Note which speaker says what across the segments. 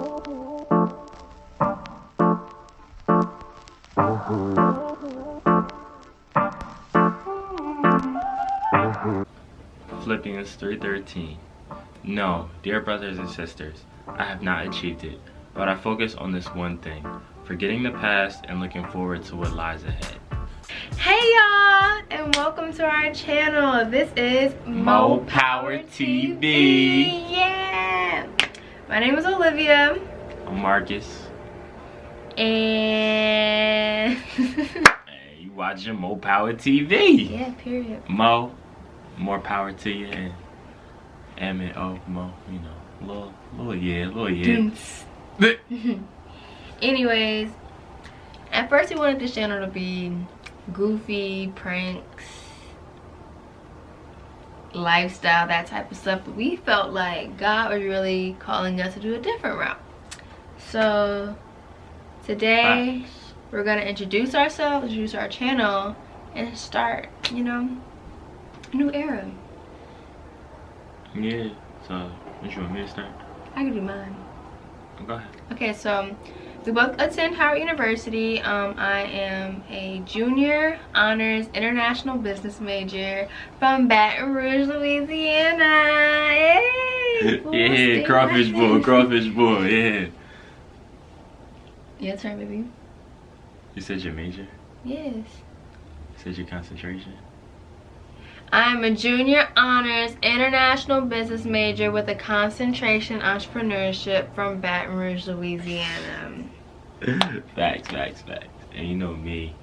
Speaker 1: Philippians 3:13. No, dear brothers and sisters, I have not achieved it, but I focus on this one thing, forgetting the past and looking forward to what lies ahead.
Speaker 2: Hey y'all, and welcome to our channel. This is
Speaker 1: Mo Power TV.
Speaker 2: Yeah. My name is Olivia.
Speaker 1: I'm Marcus.
Speaker 2: And
Speaker 1: Hey, you watching Mo Power TV?
Speaker 2: yeah, period.
Speaker 1: Mo, more power to you, and M-O, Mo, you know, little yeah.
Speaker 2: Anyways, at first we wanted this channel to be goofy, pranks, lifestyle, that type of stuff, but we felt like God was really calling us to do a different route. So today we're gonna introduce ourselves, introduce our channel, and start, you know, a new era.
Speaker 1: Yeah, so what you want me to start?
Speaker 2: I can do mine.
Speaker 1: Go ahead.
Speaker 2: Okay, so we both attend Howard University. I am a junior honors international business major from Baton Rouge, Louisiana. Hey,
Speaker 1: yeah, crawfish bull, yeah.
Speaker 2: Your turn, baby.
Speaker 1: You said your major?
Speaker 2: Yes.
Speaker 1: You said your concentration?
Speaker 2: I'm a junior honors international business major with a concentration entrepreneurship from Baton Rouge, Louisiana.
Speaker 1: Facts. And you know me.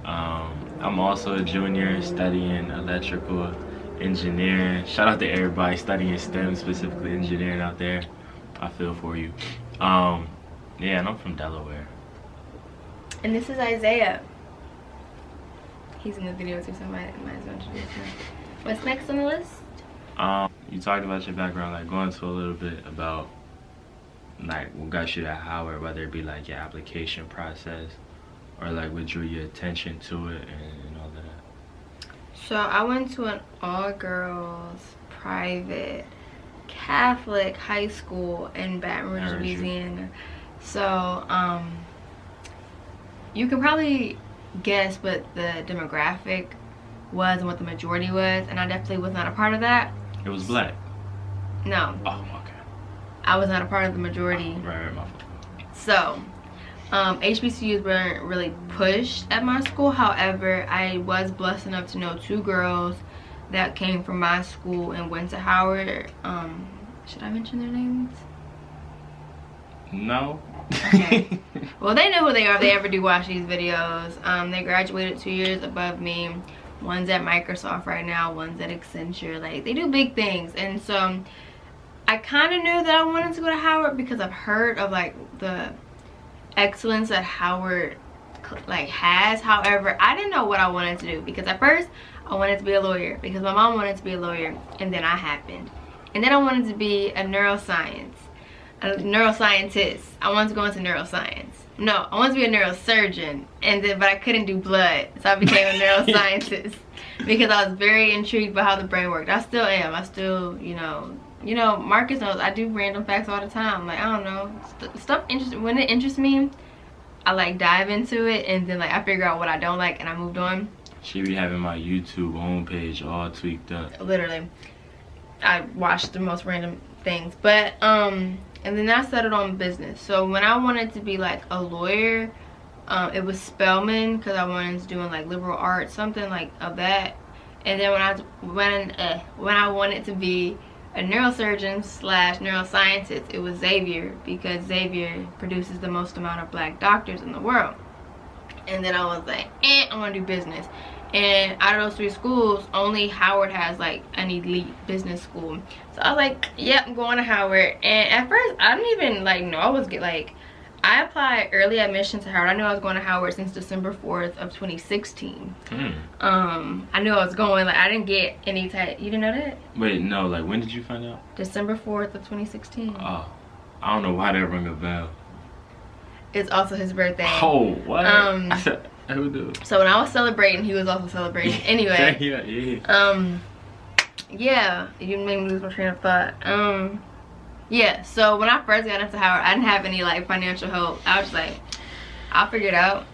Speaker 1: I'm also a junior studying electrical engineering. Shout out to everybody studying STEM, specifically engineering out there. I feel for you. Yeah, and I'm from Delaware.
Speaker 2: And this is Isaiah. He's in the video too, so I might as well introduce him. What's next on the list?
Speaker 1: You talked about your background, like go into a little bit about like what got you to Howard, whether it be like your application process or like what drew your attention to it and all that.
Speaker 2: So I went to an all-girls private Catholic high school in Baton Rouge, Louisiana. So you can probably guess what the demographic was and what the majority was, and I definitely was not a part of that.
Speaker 1: It was black?
Speaker 2: No.
Speaker 1: Oh, okay.
Speaker 2: I was not a part of the majority.
Speaker 1: Right, my fault.
Speaker 2: So HBCUs weren't really pushed at my school. However, I was blessed enough to know 2 girls that came from my school and went to Howard. Should I mention their names?
Speaker 1: No.
Speaker 2: Okay. Well, they know who they are if they ever do watch these videos. They graduated 2 years above me. One's at Microsoft right now, one's at Accenture. Like, they do big things. And so I kind of knew that I wanted to go to Howard because I've heard of like the excellence that Howard like has. However, I didn't know what I wanted to do, because at first I wanted to be a lawyer because my mom wanted to be a lawyer, and then I happened. And then I wanted to be a neuroscientist. I wanted to go into neuroscience. No, I wanted to be a neurosurgeon, and then but I couldn't do blood, so I became a neuroscientist because I was very intrigued by how the brain worked. I still am. I still, you know, Marcus knows I do random facts all the time. Like, I don't know, stuff interesting. When it interests me, I like dive into it, and then like I figure out what I don't like, and I moved on.
Speaker 1: She be having my YouTube homepage all tweaked up.
Speaker 2: Literally, I watched the most random things, but and then I settled on business. So when I wanted to be like a lawyer, it was Spelman, because I wanted to do like liberal arts, something like of that. And then when I wanted to be a neurosurgeon / neuroscientist, it was Xavier, because Xavier produces the most amount of black doctors in the world. And then I was like, I want to do business. And out of those 3 schools, only Howard has like an elite business school. So I was like, yep, I'm going to Howard. And at first I didn't even like know I was I applied early admission to Howard. I knew I was going to Howard since December 4th of 2016. I knew I was going. Like, I didn't get any type. You didn't know that?
Speaker 1: Wait, no, like when did you find out?
Speaker 2: December 4th of 2016.
Speaker 1: Oh, I don't know why that rang a bell.
Speaker 2: It's also his birthday.
Speaker 1: Oh, what? Who knew?
Speaker 2: So when I was celebrating, he was also celebrating. Anyway.
Speaker 1: Yeah.
Speaker 2: Yeah, you made me lose my train of thought. Yeah, so when I first got into Howard, I didn't have any like financial help. I was like, I'll figure it out.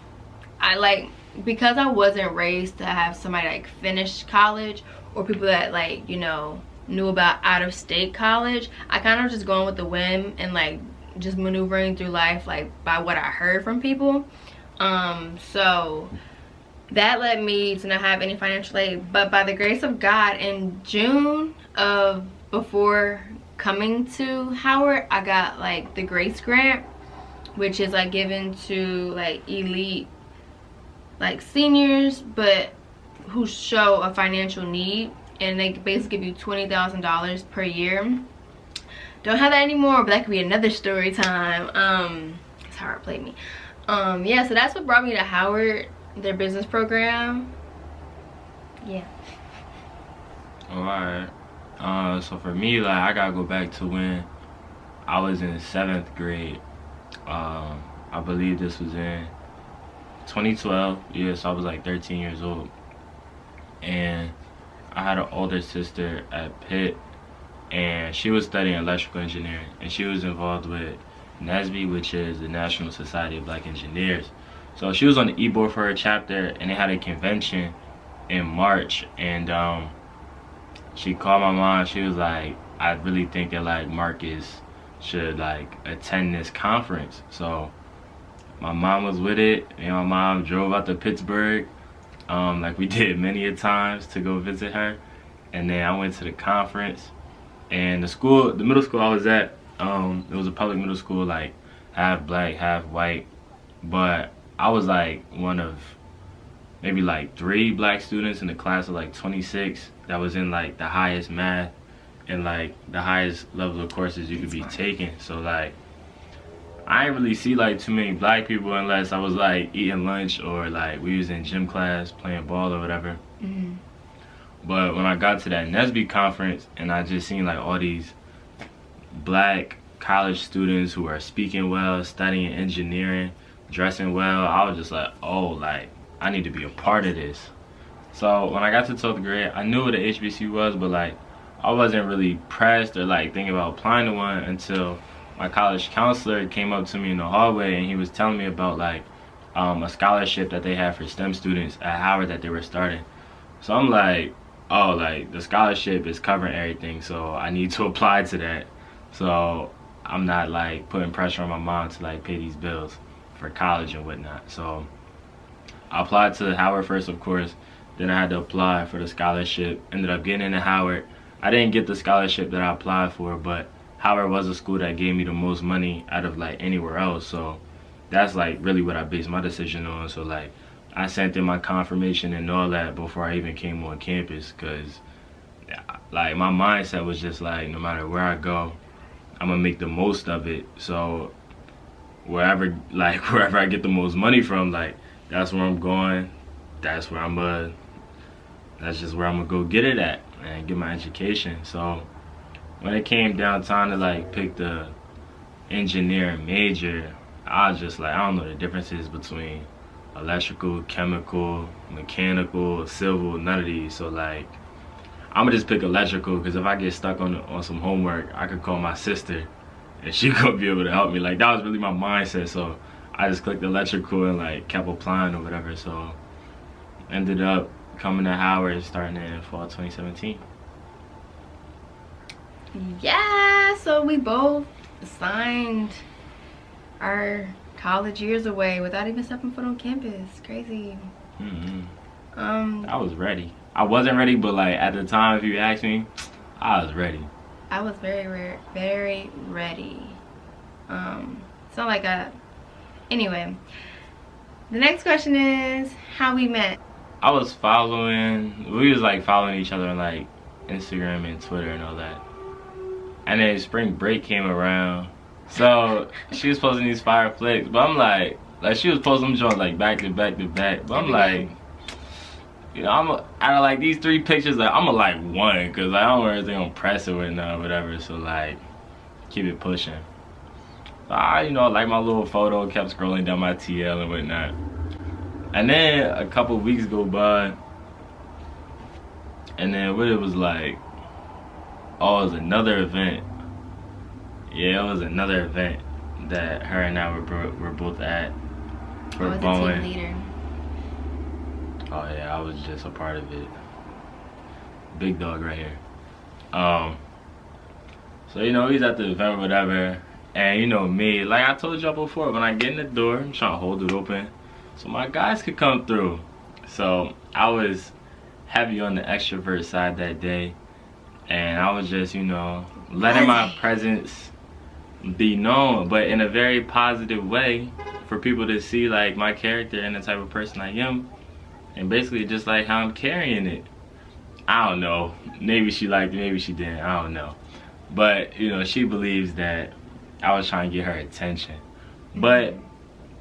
Speaker 2: I like, because I wasn't raised to have somebody like finish college, or people that like, you know, knew about out-of-state college. I kind of just going with the whim and like just maneuvering through life like by what I heard from people. So that led me to not have any financial aid. But by the grace of God, in June of before coming to Howard, I got like the Grace Grant, which is like given to like elite like seniors but who show a financial need, and they basically give you $20,000 per year. Don't have that anymore, but that could be another story time. It's Howard played me. Yeah, so that's what brought me to Howard, their business program. Yeah.
Speaker 1: All right. So for me, like, I gotta go back to when I was in 7th grade. I believe this was in 2012. Yeah, so I was like 13 years old. And I had an older sister at Pitt, and she was studying electrical engineering, and she was involved with NSBE, which is the National Society of Black Engineers. So she was on the e-board for her chapter, and they had a convention in March, and she called my mom. She was like, I really think that like Marcus should like attend this conference. So my mom was with it, and my mom drove out to Pittsburgh, like we did many a times, to go visit her. And then I went to the conference, and the middle school I was at, it was a public middle school, like half black, half white. But I was like one of maybe like 3 black students in the class of like 26 that was in like the highest math and like the highest level of courses you could be taking. So like I didn't really see like too many black people unless I was like eating lunch or like we was in gym class playing ball or whatever. But when I got to that NSBE conference and I just seen like all these black college students who are speaking well, studying engineering, dressing well, I was just like, oh, like I need to be a part of this. So when I got to 12th grade, I knew what an HBCU was, but like I wasn't really pressed or like thinking about applying to one until my college counselor came up to me in the hallway, and he was telling me about like a scholarship that they had for STEM students at Howard that they were starting. So I'm like, oh, like the scholarship is covering everything, so I need to apply to that. So I'm not like putting pressure on my mom to like pay these bills for college and whatnot. So I applied to Howard first, of course. Then I had to apply for the scholarship. Ended up getting into Howard. I didn't get the scholarship that I applied for, but Howard was a school that gave me the most money out of like anywhere else. So that's like really what I based my decision on. So like I sent in my confirmation and all that before I even came on campus, because like my mindset was just like, no matter where I go, I'm gonna make the most of it. So wherever I get the most money from, like that's where I'm going. That's just where I'm gonna go get it at and get my education. So when it came down time to like pick the engineering major, I was just like, I don't know the differences between electrical, chemical, mechanical, civil, none of these. So like I'm gonna just pick electrical, because if I get stuck on some homework, I could call my sister and she could be able to help me. Like that was really my mindset. So I just clicked electrical and like kept applying or whatever. So ended up coming to Howard starting in fall 2017.
Speaker 2: Yeah, so we both signed our college years away without even stepping foot on campus. Crazy.
Speaker 1: I was ready. I wasn't ready, but like at the time, if you asked me, I was ready.
Speaker 2: I was very ready. It's not like anyway, the next question is how we met.
Speaker 1: We was like following each other on like Instagram and Twitter and all that. And then spring break came around, so she was posting these fire flicks, but I'm like she was posting them joints like back to back to back. But I'm like, you know, out of like these 3 pictures, like I'm like one, cause like, I don't want anything on press or whatever. So like, keep it pushing. So I, you know, like my little photo, kept scrolling down my TL and whatnot. And then a couple weeks go by, and then what it was like, oh, it was another event. Yeah, it was another event that her and I were both at.
Speaker 2: I was a team leader.
Speaker 1: Oh yeah, I was just a part of it. Big dog right here. So you know, he's at the event or whatever, and you know me, like I told y'all before, when I get in the door, I'm trying to hold it open so my guys could come through. So I was heavy on the extrovert side that day, and I was just, you know, letting my presence be known, but in a very positive way for people to see like my character and the type of person I am, and basically just like how I'm carrying it. I don't know, maybe she liked it, maybe she didn't, I don't know, but you know, she believes that I was trying to get her attention, but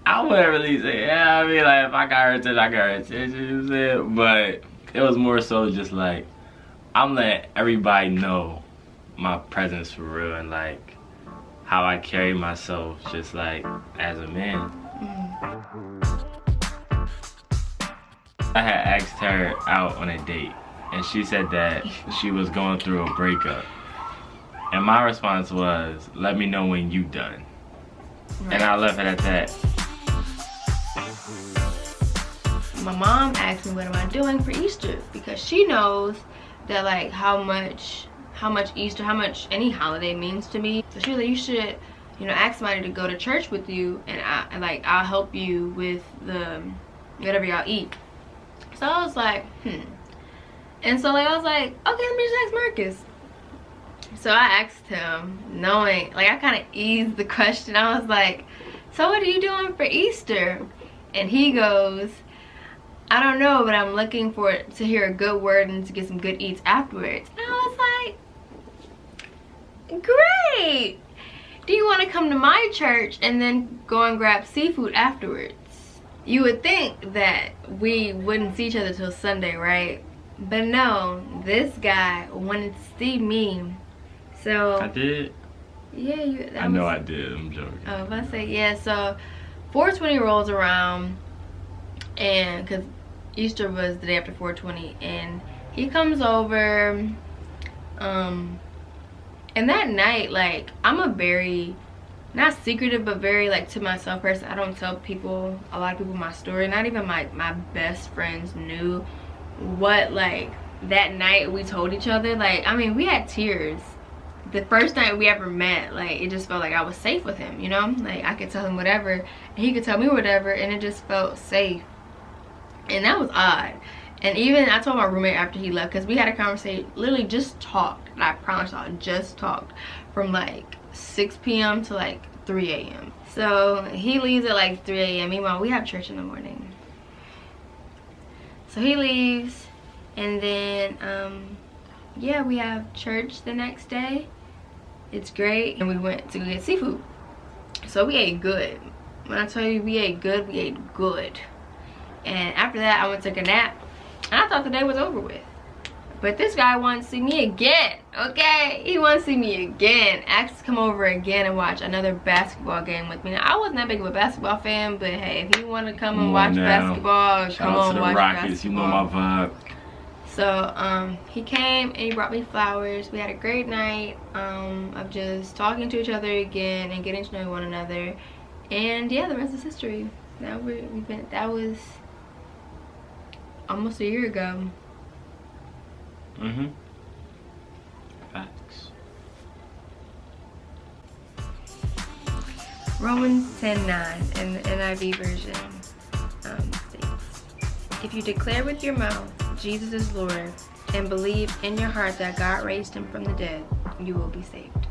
Speaker 1: I wouldn't really say, yeah, I mean, like if I got her attention, I got her attention, but it was more so just like I'm letting everybody know my presence for real, and like how I carry myself just like as a man. I had asked her out on a date, and she said that she was going through a breakup. And my response was, let me know when you done. Right. And I left it at that.
Speaker 2: My mom asked me what am I doing for Easter, because she knows that like how much Easter, how much any holiday means to me. So she was like, you should, you know, ask somebody to go to church with you, and I'll help you with the whatever y'all eat. So I was like, and so like I was like, okay, let me just ask Marcus. So I asked him, knowing, like I kind of eased the question. I was like, so what are you doing for Easter? And he goes, I don't know, but I'm looking to hear a good word and to get some good eats afterwards. And I was like, great. Do you want to come to my church and then go and grab seafood afterwards? You would think that we wouldn't see each other till Sunday, right? But no, this guy wanted to see me. So
Speaker 1: I did.
Speaker 2: Yeah,
Speaker 1: I know I did. I'm joking.
Speaker 2: Oh, if I say yeah, so 420 rolls around, and because Easter was the day after 420, and he comes over, and that night, like I'm a very, not secretive, but very like to myself person. I don't tell people, a lot of people, my story. Not even my best friends knew what like that night we told each other. Like I mean, we had tears the first night we ever met. Like it just felt like I was safe with him, you know, like I could tell him whatever and he could tell me whatever, and it just felt safe. And that was odd. And even I told my roommate after he left, because we had a conversation, literally just talked, and I promise y'all, just talked from like 6 p.m. to like 3 a.m. So he leaves at like 3 a.m. Meanwhile, we have church in the morning. So he leaves, and then yeah, we have church the next day. It's great. And we went to go get seafood. So we ate good. When I tell you we ate good, we ate good. And after that, I went and took a nap. And I thought the day was over with. But this guy wanted to see me again, okay? He wanted to see me again. Asked to come over again and watch another basketball game with me. Now, I wasn't that big of a basketball fan, but hey, if he wanted to come and watch basketball, come on, watch
Speaker 1: Rockets, basketball. You know my vibe.
Speaker 2: So he came and he brought me flowers. We had a great night of just talking to each other again and getting to know one another. And yeah, the rest is history. That was almost a year ago.
Speaker 1: Facts.
Speaker 2: Romans 10:9 in the NIV version states, if you declare with your mouth Jesus is Lord and believe in your heart that God raised him from the dead, you will be saved.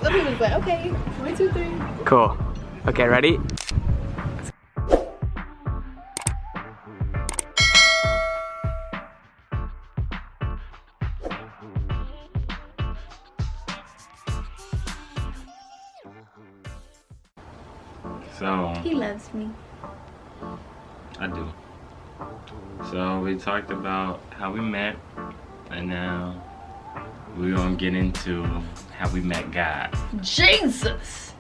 Speaker 2: Some people's like, okay, 1, 2, 3.
Speaker 3: Cool. Okay, ready?
Speaker 1: So
Speaker 2: he loves me.
Speaker 1: I do. So we talked about how we met, and now we're gonna get into how we met God.
Speaker 2: Jesus!